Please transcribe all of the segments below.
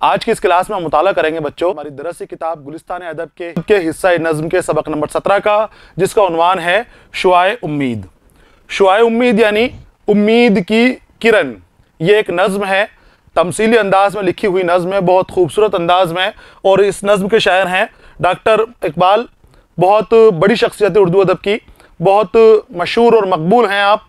आज की इस क्लास में हम मुताला करेंगे बच्चों हमारी दरसी किताब गुलिस्तान अदब के हिस्सा नज़्म के सबक नंबर 17 का, जिसका उन्वान है शुआए उम्मीद। शुआए उम्मीद यानी उम्मीद की किरण। ये एक नज़्म है, तमसीली अंदाज में लिखी हुई नज़्म है, बहुत खूबसूरत अंदाज में। और इस नज़्म के शायर हैं डॉक्टर इकबाल। बहुत बड़ी शख्सियत है उर्दू अदब की, बहुत मशहूर और मकबूल हैं आप।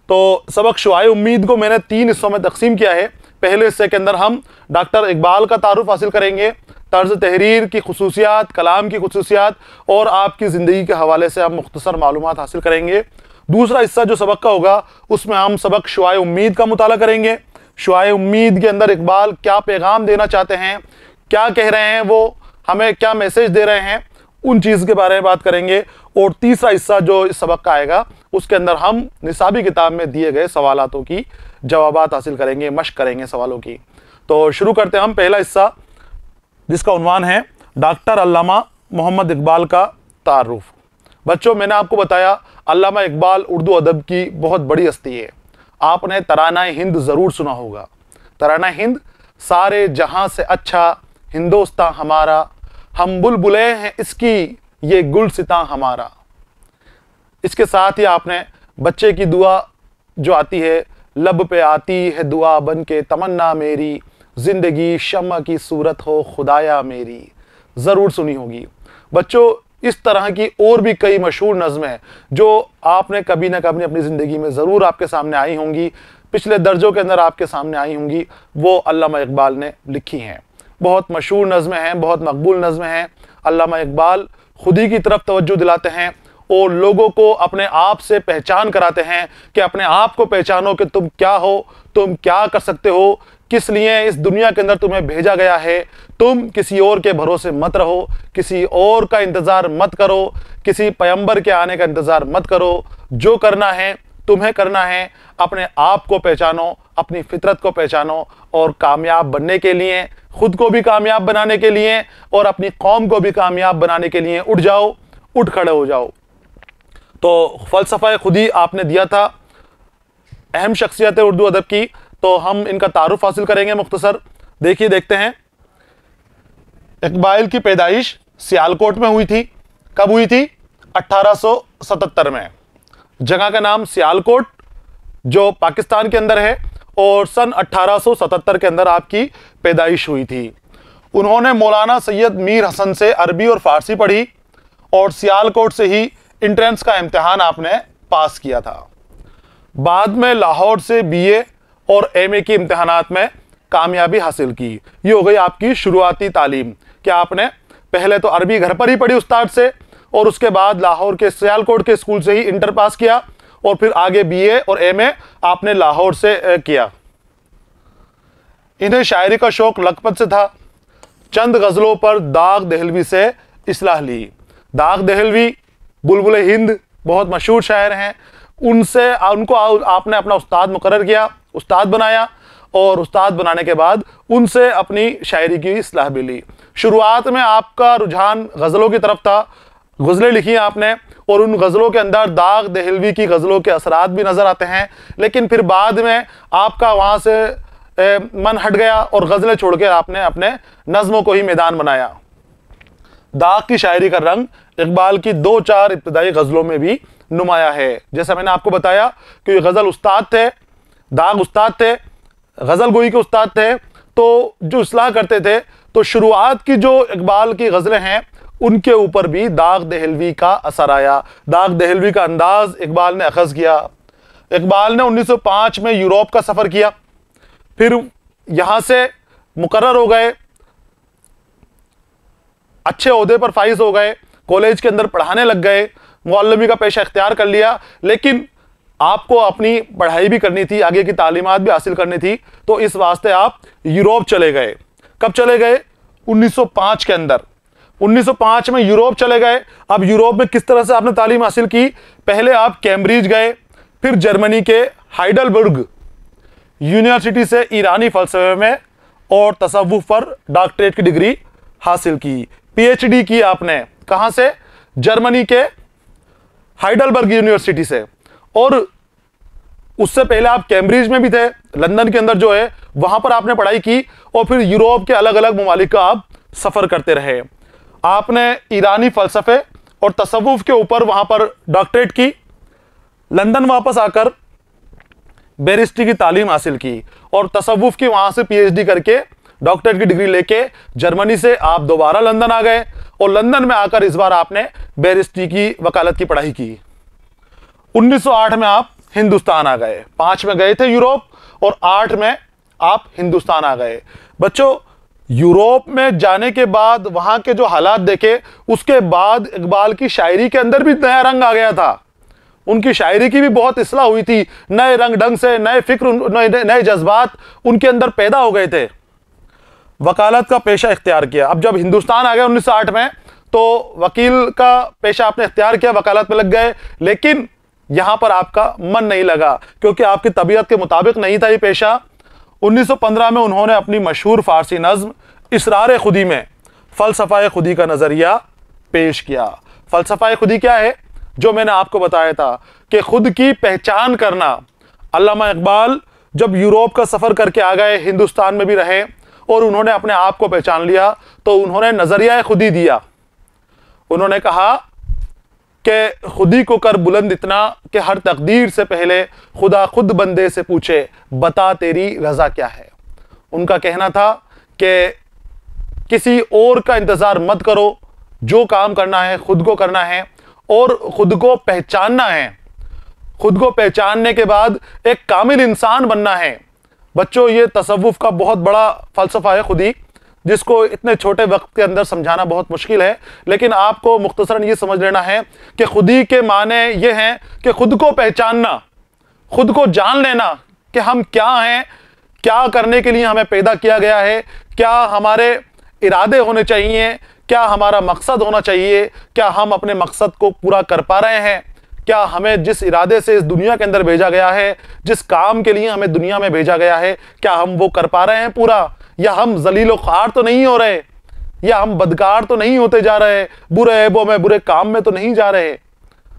तो सबक शुआए उम्मीद को मैंने 3 हिस्सों में तकसीम किया है। पहले हिस्से के अंदर हम डॉक्टर इकबाल का तारुफ हासिल करेंगे, तर्ज तहरीर की खुसूसियात, कलाम की खुसूसियात और आपकी ज़िंदगी के हवाले से हम मुख्तसर मालूमात हासिल करेंगे। दूसरा हिस्सा जो सबक का होगा उसमें हम सबक शुआए उम्मीद का मुताला करेंगे। शुआए उम्मीद के अंदर इकबाल क्या पैगाम देना चाहते हैं, क्या कह रहे हैं, वो हमें क्या मैसेज दे रहे हैं, उन चीज़ के बारे में बात करेंगे। और तीसरा हिस्सा जो इस सबक का आएगा उसके अंदर हम निसाबी किताब में दिए गए सवालातों की जवाबात हासिल करेंगे, मश्क करेंगे सवालों की। तो शुरू करते हैं हम पहला हिस्सा, जिसका उन्वान है डॉक्टर अल्लामा मोहम्मद इकबाल का तारुफ। बच्चों, मैंने आपको बताया अल्लामा इकबाल उर्दू अदब की बहुत बड़ी हस्ती है। आपने तराना हिंद ज़रूर सुना होगा। तराना हिंद, सारे जहां से अच्छा हिंदोस्तां हमारा, हम बुलबुले हैं इसकी ये गुलसितां हमारा। इसके साथ ही आपने बच्चे की दुआ जो आती है, लब पे आती है दुआ बन के तमन्ना मेरी, जिंदगी शम्मा की सूरत हो खुदाया मेरी, ज़रूर सुनी होगी। बच्चों, इस तरह की और भी कई मशहूर नज़में जो आपने कभी ना कभी अपनी ज़िंदगी में ज़रूर आपके सामने आई होंगी, पिछले दर्जों के अंदर आपके सामने आई होंगी, वो अल्लामा इकबाल ने लिखी हैं। बहुत मशहूर नज़में हैं, बहुत मकबूल नज़में हैं। अल्लामा इकबाल खुद ही की तरफ तवज्जो दिलाते हैं और लोगों को अपने आप से पहचान कराते हैं कि अपने आप को पहचानो कि तुम क्या हो, तुम क्या कर सकते हो, किस लिए इस दुनिया के अंदर तुम्हें भेजा गया है। तुम किसी और के भरोसे मत रहो, किसी और का इंतज़ार मत करो, किसी पैगंबर के आने का इंतज़ार मत करो। जो करना है तुम्हें करना है। अपने आप को पहचानो, अपनी फितरत को पहचानो और कामयाब बनने के लिए, खुद को भी कामयाब बनाने के लिए और अपनी कौम को भी कामयाब बनाने के लिए उठ जाओ, उठ खड़े हो जाओ। तो फ़लसफ़ा खुद ही आपने दिया था, अहम शख्सियत है उर्दू अदब की। तो हम इनका तारुफ हासिल करेंगे मुख्तसर। देखिए, देखते हैं। इकबाल की पैदाइश सियालकोट में हुई थी। कब हुई थी? 1877 में। जगह का नाम सियालकोट जो पाकिस्तान के अंदर है, और सन 1877 के अंदर आपकी पैदाइश हुई थी। उन्होंने मौलाना सैयद मीर हसन से अरबी और फ़ारसी पढ़ी और सियालकोट से ही इंट्रेंस का इम्तिहान आपने पास किया था। बाद में लाहौर से बीए और एमए की इम्तिहानात में कामयाबी हासिल की। ये हो गई आपकी शुरुआती तालीम कि आपने पहले तो अरबी घर पर ही पढ़ी उस्ताद से, और उसके बाद लाहौर के सियालकोट के स्कूल से ही इंटर पास किया, और फिर आगे बीए और एमए आपने लाहौर से किया। इन्हें शायरी का शौक लखपत से था। चंद गज़लों पर दाग दहलवी से इस्लाह ली। दाग दहलवी बुलबुल हिंद बहुत मशहूर शायर हैं। उनको आपने अपना उस्ताद मुकर्रर किया, उस्ताद बनाया, और उस्ताद बनाने के बाद उनसे अपनी शायरी की इस्लाह भी ली। शुरुआत में आपका रुझान गज़लों की तरफ था, गज़लें लिखी आपने, और उन गज़लों के अंदर दाग दहलवी की गज़लों के असरात भी नज़र आते हैं। लेकिन फिर बाद में आपका वहाँ से मन हट गया और गज़लें छोड़ के आपने अपने नज़्मों को ही मैदान बनाया। दाग की शायरी का रंग इकबाल की 2-4 इब्तदाई गज़लों में भी नुमाया है। जैसा मैंने आपको बताया कि ये गज़ल उस्ताद थे, दाग उस्ताद थे, गज़ल गोई के उस्ताद थे। तो जो इस्लाह करते थे, तो शुरुआत की जो इकबाल की गज़लें हैं उनके ऊपर भी दाग दहलवी का असर आया। दाग दहलवी का अंदाज इकबाल ने अखज़ किया। इकबाल ने 1905 में यूरोप का सफ़र किया, फिर यहाँ से मुकर्रर हो गए, अच्छे ओहदे पर फाइज हो गए, कॉलेज के अंदर पढ़ाने लग गए, मुअल्लिमी का पेशा इख्तियार कर लिया। लेकिन आपको अपनी पढ़ाई भी करनी थी, आगे की तालीमात भी हासिल करनी थी, तो इस वास्ते आप यूरोप चले गए। कब चले गए? 1905 के अंदर। 1905 में यूरोप चले गए। अब यूरोप में किस तरह से आपने तालीम हासिल की? पहले आप कैम्ब्रिज गए, फिर जर्मनी के हाइडलबर्ग यूनिवर्सिटी से ईरानी फ़लसफ़े में और तसव्वुफ़ पर डॉक्टरेट की डिग्री हासिल की। पीएचडी की आपने कहाँ से? जर्मनी के हाइडलबर्ग यूनिवर्सिटी से। और उससे पहले आप कैम्ब्रिज में भी थे, लंदन के अंदर जो है वहां पर आपने पढ़ाई की, और फिर यूरोप के अलग अलग ममालिक का आप सफर करते रहे। आपने ईरानी फलसफे और तसव्वुफ के ऊपर वहां पर डॉक्टरेट की। लंदन वापस आकर बैरिस्ट्री की तालीम हासिल की और तसव्वुफ की वहां से पीएचडी करके डॉक्टरेट की डिग्री लेके जर्मनी से आप दोबारा लंदन आ गए, और लंदन में आकर इस बार आपने बैरिस्ट्री की वकालत की पढ़ाई की। 1908 में आप हिंदुस्तान आ गए। 5 में गए थे यूरोप और 8 में आप हिंदुस्तान आ गए। बच्चों, यूरोप में जाने के बाद वहां के जो हालात देखे, उसके बाद इकबाल की शायरी के अंदर भी नया रंग आ गया था। उनकी शायरी की भी बहुत इस्लाह हुई थी, नए रंग ढंग से, नए फिक्र, नए जज्बात उनके अंदर पैदा हो गए थे। वकालत का पेशा इख्तियार किया। अब जब हिंदुस्तान आ गए 1908 में, तो वकील का पेशा आपने इख्तियार किया, वकालत में लग गए, लेकिन यहां पर आपका मन नहीं लगा क्योंकि आपकी तबीयत के मुताबिक नहीं था ये पेशा। 1915 में उन्होंने अपनी मशहूर फारसी नज्म इसरार खुदी में फलसफा खुदी का नजरिया पेश किया। फलसफा खुदी क्या है? जो मैंने आपको बताया था कि खुद की पहचान करना। अल्लामा इकबाल जब यूरोप का सफर करके आ गए, हिंदुस्तान में भी रहे और उन्होंने अपने आप को पहचान लिया, तो उन्होंने नजरिया खुदी दिया। उन्होंने कहा कि खुदी को कर बुलंद इतना कि हर तकदीर से पहले खुदा खुद बंदे से पूछे, बता तेरी रजा क्या है। उनका कहना था कि किसी और का इंतजार मत करो, जो काम करना है खुद को करना है और खुद को पहचानना है। खुद को पहचानने के बाद एक कामिल इंसान बनना है। बच्चों, ये तसव्वुफ का बहुत बड़ा फलसफा है खुदी, जिसको इतने छोटे वक्त के अंदर समझाना बहुत मुश्किल है, लेकिन आपको मुख्तसरन ये समझ लेना है कि खुदी के माने ये हैं कि खुद को पहचानना, खुद को जान लेना कि हम क्या हैं, क्या करने के लिए हमें पैदा किया गया है, क्या हमारे इरादे होने चाहिए, क्या हमारा मकसद होना चाहिए, क्या हम अपने मकसद को पूरा कर पा रहे हैं, क्या हमें जिस इरादे से इस दुनिया के अंदर भेजा गया है, जिस काम के लिए हमें दुनिया में भेजा गया है, क्या हम वो कर पा रहे हैं पूरा, या हम जलीलो ख्वार तो नहीं हो रहे, या हम बदकार तो नहीं होते जा रहे, बुरे ऐबों में, बुरे काम में तो नहीं जा रहे।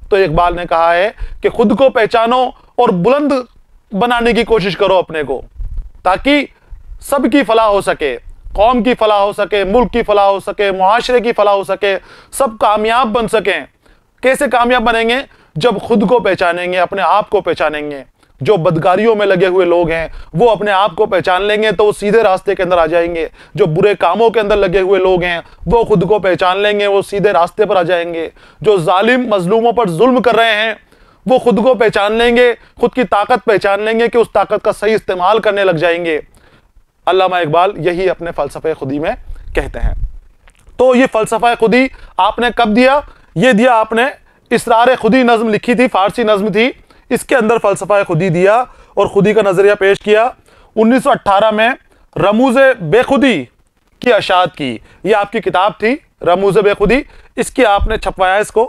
तो इकबाल ने कहा है कि खुद को पहचानो और बुलंद बनाने की कोशिश करो अपने को, ताकि सबकी फलाह हो सके, कौम की फलाह हो सके, मुल्क की फलाह हो सके, मुआशरे की फलाह हो सके, सब कामयाब बन सकें। कैसे कामयाब बनेंगे? जब खुद को पहचानेंगे, अपने आप को पहचानेंगे। जो बदकारियों में लगे हुए लोग हैं वो अपने आप को पहचान लेंगे तो वो सीधे रास्ते के अंदर आ जाएंगे। जो बुरे कामों के अंदर लगे हुए लोग हैं वो खुद को पहचान लेंगे, वो सीधे रास्ते पर आ जाएंगे। जो जालिम मजलूमों पर जुल्म कर रहे हैं वो खुद को पहचान लेंगे, खुद की ताकत पहचान लेंगे कि उस ताकत का सही इस्तेमाल करने लग जाएंगे। अल्लामा इकबाल यही अपने फलसफे खुदी में कहते हैं। तो ये फलसफा खुदी आपने कब दिया? ये दिया आपने इसरार खुदी नज्म लिखी थी, फारसी नज्म थी, इसके अंदर फलसफा खुदी दिया और खुदी का नजरिया पेश किया। 1918 में रमूज़े बेखुदी की अशात की, ये आपकी किताब थी रमूज़े बेखुदी, इसकी आपने छपवाया इसको।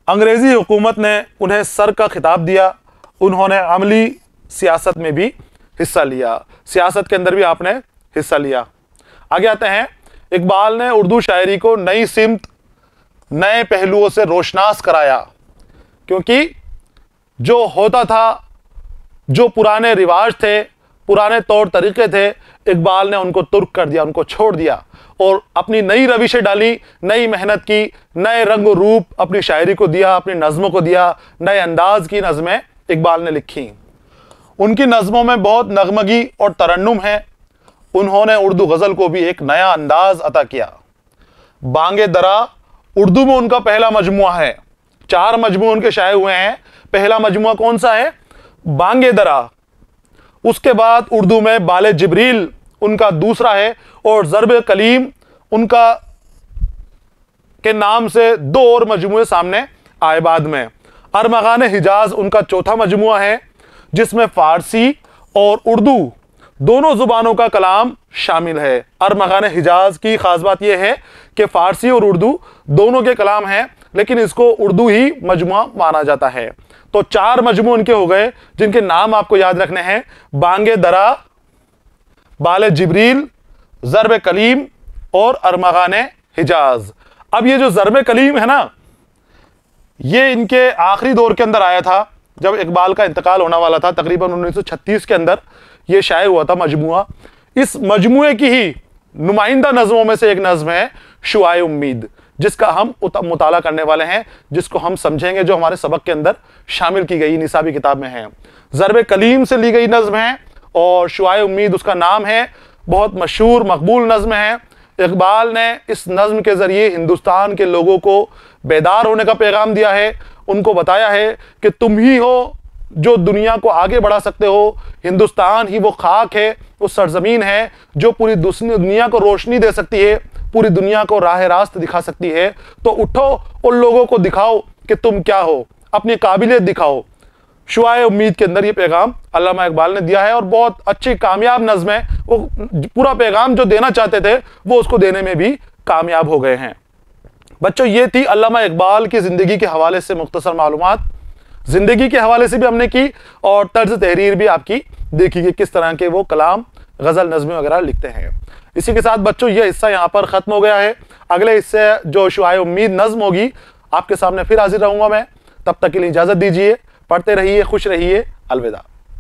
अंग्रेजी हुकूमत ने उन्हें सर का खिताब दिया, उन्होंने अमली सियासत में भी हिस्सा लिया, सियासत के अंदर भी आपने हिस्सा लिया। आगे आते हैं, इकबाल ने उर्दू शायरी को नई सिमत, नए पहलुओं से रोशनास कराया, क्योंकि जो होता था, जो पुराने रिवाज थे, पुराने तौर तरीके थे, इकबाल ने उनको तुर्क कर दिया, उनको छोड़ दिया और अपनी नई रविशें डाली, नई मेहनत की, नए रंग रूप अपनी शायरी को दिया, अपनी नज़मों को दिया, नए अंदाज की नज़में इकबाल ने लिखी। उनकी नज़मों में बहुत नगमगी और तरन्नुम है। उन्होंने उर्दू गज़ल को भी एक नया अंदाज अता किया। बांगे दरा उर्दू में उनका पहला मजमुआ है, 4 मजमुए उनके शाये हुए हैं। पहला मजमुआ कौन सा है? बांगे दरा। उसके बाद उर्दू में बाले जिब्रील उनका दूसरा है और ज़र्ब कलीम उनका के नाम से 2 और मजमुए सामने आए बाद में। अरमगान हिजाज उनका चौथा मजमुआ है, जिसमें फ़ारसी और उर्दू दोनों ज़ुबानों का कलाम शामिल है। अरमगान हिजाज की ख़ास बात यह है कि फ़ारसी और उर्दू दोनों के कलाम हैं, लेकिन इसको उर्दू ही मजमुआ माना जाता है। तो 4 मजमुए उनके हो गए, जिनके नाम आपको याद रखने हैं, बांगे दरा, बाले जिब्रील, ज़र्ब कलीम और अरमगान हिजाज। अब ये जो ज़र्ब कलीम है ना, ये इनके आखिरी दौर के अंदर आया था, जब इकबाल का इंतकाल होने वाला था तकरीबन 1936 के अंदर ये शाये हुआ था मजमुआ। इस मजमुए की ही नुमाइंदा नज़मों में से एक नज़्म है शुआए उम्मीद, जिसका हम मुताला करने वाले हैं, जिसको हम समझेंगे, जो हमारे सबक के अंदर शामिल की गई निसाबी किताब में है। ज़रब कलीम से ली गई नज़्म है और शुआए उम्मीद उसका नाम है। बहुत मशहूर मकबूल नज़्म है। इकबाल ने इस नज़्म के ज़रिए हिंदुस्तान के लोगों को बेदार होने का पैगाम दिया है। उनको बताया है कि तुम ही हो जो दुनिया को आगे बढ़ा सकते हो। हिंदुस्तान ही वो खाक है, वो सरजमीन है जो पूरी दुनिया को रोशनी दे सकती है, पूरी दुनिया को राह रास्त दिखा सकती है। तो उठो, उन लोगों को दिखाओ कि तुम क्या हो, अपनी काबिलियत दिखाओ। शुआए उम्मीद के अंदर ये पैगाम अल्लामा इकबाल ने दिया है और बहुत अच्छी कामयाब नज़्म है। वो पूरा पैगाम जो देना चाहते थे वो उसको देने में भी कामयाब हो गए हैं। बच्चों, ये थी अल्लामा इकबाल की ज़िंदगी के हवाले से मुख्तसर मालूमात। ज़िंदगी के हवाले से भी हमने की और तर्ज तहरीर भी आपकी देखी कि किस तरह के वो कलाम, गज़ल, नज़में वगैरह लिखते हैं। इसी के साथ बच्चों ये हिस्सा यहाँ पर ख़त्म हो गया है। अगले हिस्से जो शुआए उम्मीद नज़्म होगी आपके सामने फिर हाजिर रहूँगा मैं। तब तक के लिए इजाज़त दीजिए। पढ़ते रहिए, खुश रहिए। अलविदा।